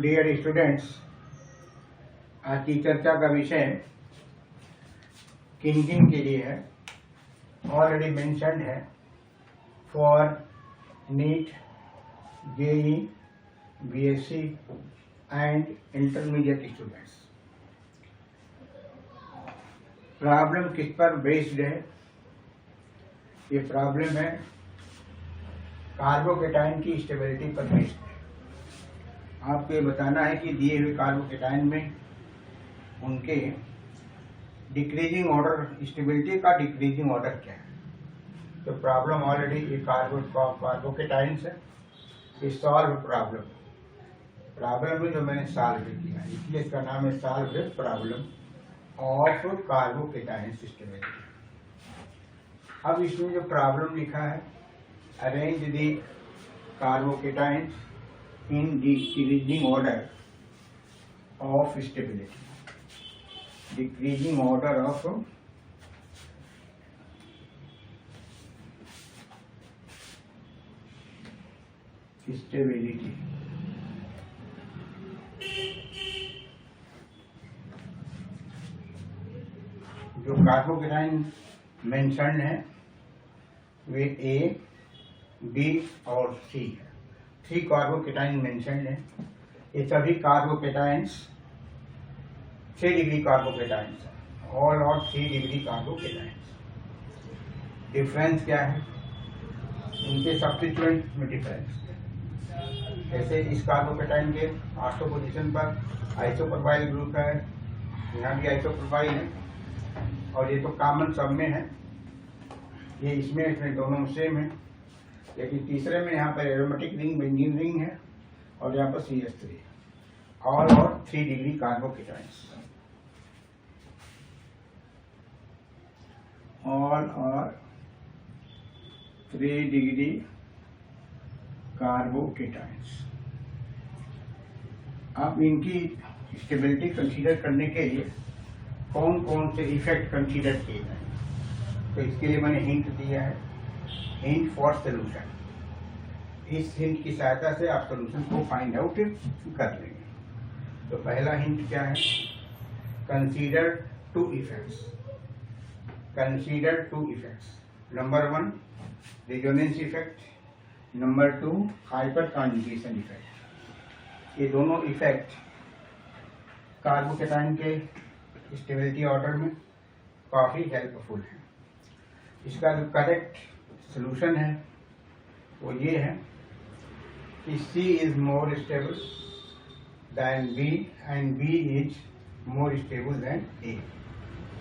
Dear students, आज की चर्चा का विषय किंकिंग के लिए है। ऑलरेडी मेंशन्ड है for NEET, JEE, BSc and intermediate students. Problem किस पर बेस्ड है? ये प्रॉब्लम है कार्बोकेटाइन की स्टेबिलिटी पर बेस्ड है। आपको ये बताना है कि दिए हुए कार्बोकेटाइन में उनके डिक्रीजिंग ऑर्डर, स्टेबिलिटी का डिक्रीजिंग ऑर्डर क्या है। तो प्रॉब्लम ऑलरेडी ये कार्बोकेटाइन्स है, ये सॉल्व प्रॉब्लम में जो मैंने सॉल्व किया, इसलिए इसका नाम है solve problem of carbocation stability. अब इसमें जो प्रॉब्लम लिखा है, arrange the carbocations in decreasing order of stability, decreasing order of stability। जो कार्बोकेटाइन मेंशन्ड है वे ए, बी और सी है। 3 कार्बोकेटाइन मेंशन्ड है। ये सभी कार्बोकेटाइन्स 3 डिग्री कार्बोकेटाइन्स है, ऑल और 3 डिग्री कार्बोकेटाइन्स। डिफरेंस क्या है इनके सब्स्टिट्यूएंट में? डिफरेंस जैसे इस कार्बोकेटाइन के आइसो पोजीशन पर आइसोप्रोपाइल ग्रुप है, यहाँ भी आइसोप्रोपाइल है, और ये तो कॉमन सब में है। ये इसमें दोनों सेम है, लेकिन तीसरे में यहाँ पर एरोमेटिक रिंग, बेंजीन रिंग है, और यहाँ पर CH3। ऑल और 3 डिग्री कार्बोकेटाइन्स, ऑल और 3 डिग्री कार्बोकेटाइन्स। अब इनकी स्टेबिलिटी कंसीडर करने के लिए कौन कौन से इफेक्ट कंसीडर किए जाए, तो इसके लिए मैंने हिंट दिया है, हिंट फॉर सोल्यूशन। इस हिंट की सहायता से आप सोल्यूशन को फाइंड आउट कर लेंगे। तो पहला हिंट क्या है? Consider 2 effects. Consider 2 effects. Number 1 resonance effect, number 2 hyper conjugation effect. ये दोनों इफेक्ट कार्बोकेटाइन के स्टेबिलिटी ऑर्डर में काफ़ी हेल्पफुल है। इसका जो करेक्ट सोल्यूशन है वो ये है कि C is more stable than B and B is more stable than A।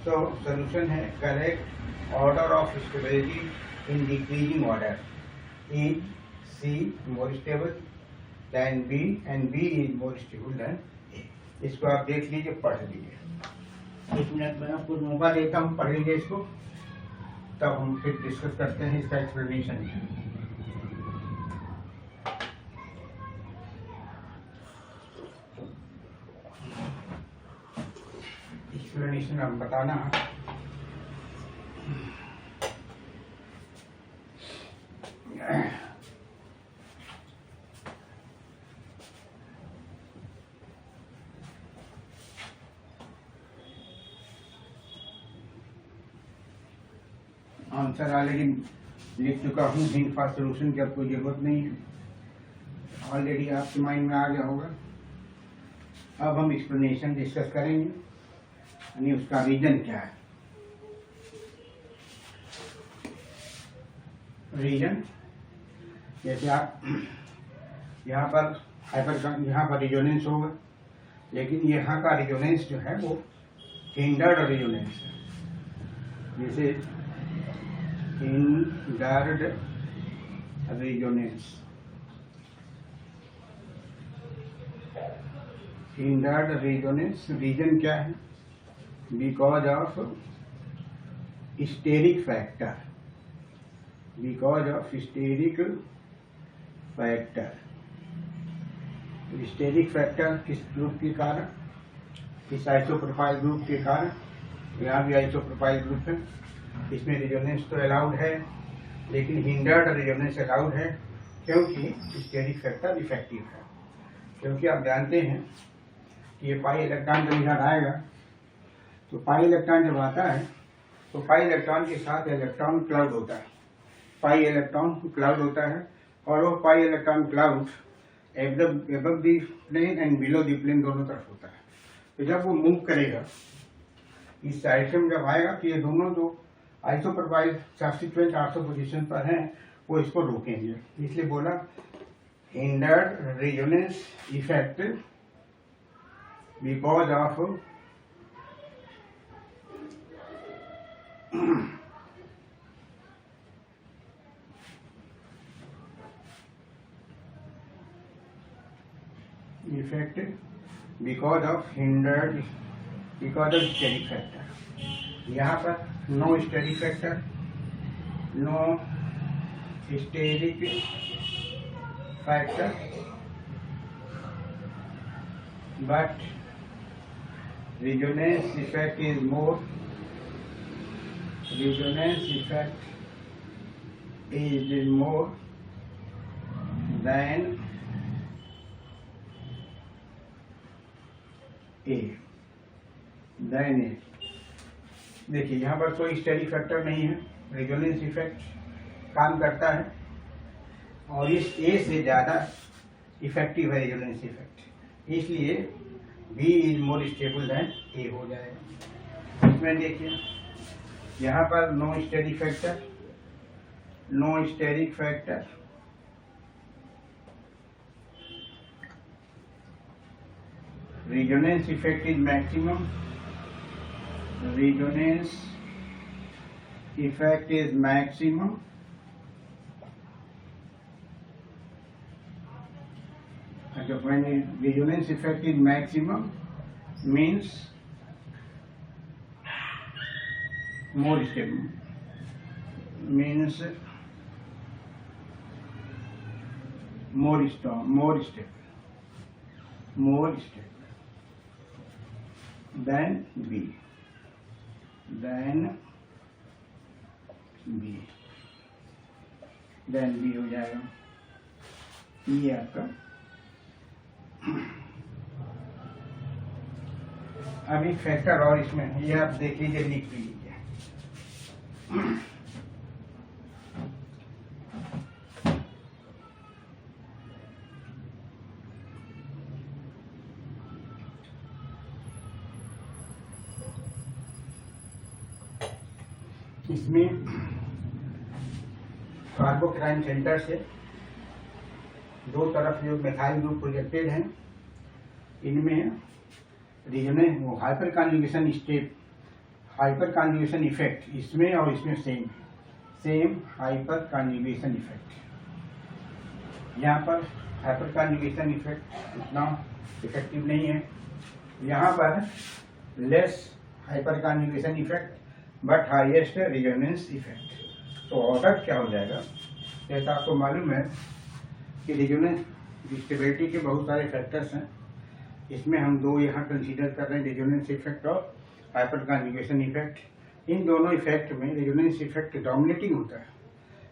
So solution है correct order of stability in decreasing order is C more stable than B and B is more stable than A। इसको आप देख लीजिए, पढ़ लीजिए। 1 minute में आपको मौका देता हूँ, पढ़ लीजिए इसको, तब हम फिर डिस्कस करते हैं इसका एक्सप्लेनेशन। एक्सप्लेनेशन अब बताना है। आंसर ऑलरेडी लिख चुका हूँ, हिंट फॉर सोल्यूशन की अब कोई जरूरत नहीं है, ऑलरेडी आपके माइंड में आ गया होगा। अब हम एक्सप्लेनेशन डिस्कस करेंगे, यानी उसका रीजन क्या है। रीजन जैसे आप यहाँ पर रिजोनेंस होगा, लेकिन यहाँ का रिजोनेंस जो है वो हिंडर्ड रिजोनेंस है। जैसे hindered resonance, hindered resonance reason क्या है? Because of steric factor, because of steric factor. Steric factor किस ग्रुप के कारण? इस आइसोप्रोपाइल ग्रुप के कारण। यहाँ भी आइसोप्रोपाइल ग्रुप है, इसमें रिजोनेंस तो अलाउड है, लेकिन हिंडर्ड रेजोनेंस अलाउड है क्योंकि स्टेरिक फैक्टर इफेक्टिव है। क्योंकि आप जानते हैं कि ये पाई इलेक्ट्रॉन जब इधर आएगा तो पाई इलेक्ट्रॉन जब आता है तो पाई इलेक्ट्रॉन के साथ इलेक्ट्रॉन क्लाउड होता है, पाई इलेक्ट्रॉन क्लाउड होता है, और वो pi electron cloud above the plane and below the plane दोनों तरफ होता है। तो जब वो मूव करेगा इस डायरेक्शन में जब आएगा तो ये दोनों जो आइसोप्रोपाइल सब्स्टिट्यूएंट आइसो पोजीशन पर हैं वो इसको रोकेंगे, इसलिए बोला hindered resonance effect because of effect because of steric factor। यहाँ पर no steric factor, no steric factor, but resonance effect is more, resonance effect is more than A, than A। देखिए यहाँ पर कोई स्टेरिक फैक्टर नहीं है, resonance effect काम करता है और इस ए से ज़्यादा इफेक्टिव है रेजोनेंस इफेक्ट, इसलिए B is more stable than A हो जाएगा। इसमें देखिए यहाँ पर no steric factor, no steric factor, resonance effect is maximum, resonance effect is maximum, and when resonance effect is maximum means more stable, means more strong, more stable, more stable than B, than B, than B हो जाएगा। ये आपका अभी factor और इसमें ये आप देख लीजिए, लिख लीजिए। इसमें कार्बोकेटाइन सेंटर से दो तरफ जो मिथाइल ग्रुप प्रोजेक्टेड हैं, इनमें रीजनेंस वो hyper conjugation step, hyper conjugation effect इसमें और इसमें सेम हाइपर कॉन्जुगेशन इफेक्ट। यहाँ पर हाइपर कॉन्जुगेशन इफेक्ट उतना इफेक्टिव नहीं है, यहाँ पर less hyper conjugation effect but highest resonance effect. तो ऑर्डर क्या हो जाएगा, जैसा आपको मालूम है कि रेजोनेंस स्टेबिलिटी के बहुत सारे फैक्टर्स हैं, इसमें हम दो यहाँ कंसीडर कर रहे हैं, रेजोनेंस इफेक्ट और हाइपर कॉन्जुगेशन इफेक्ट। इन दोनों इफेक्ट में रेजोनेंस इफेक्ट डोमिनेटिंग होता है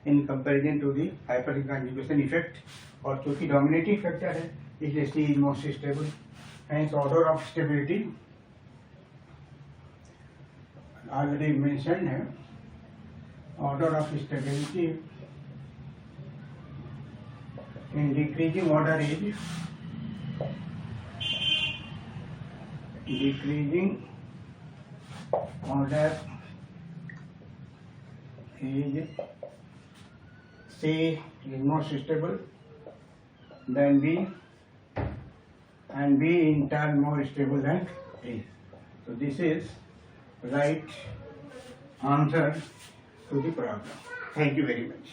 in comparison to the hyperconjugation effect, और चूंकि डोमिनेटिंग फैक्टर है इसलिए C is most stable. Hence order of stability already mentioned है, order of stability in decreasing order is decreasing order is C is most stable than B, and B in turn more stable than A. So this is right answer to the problem. Thank you very much.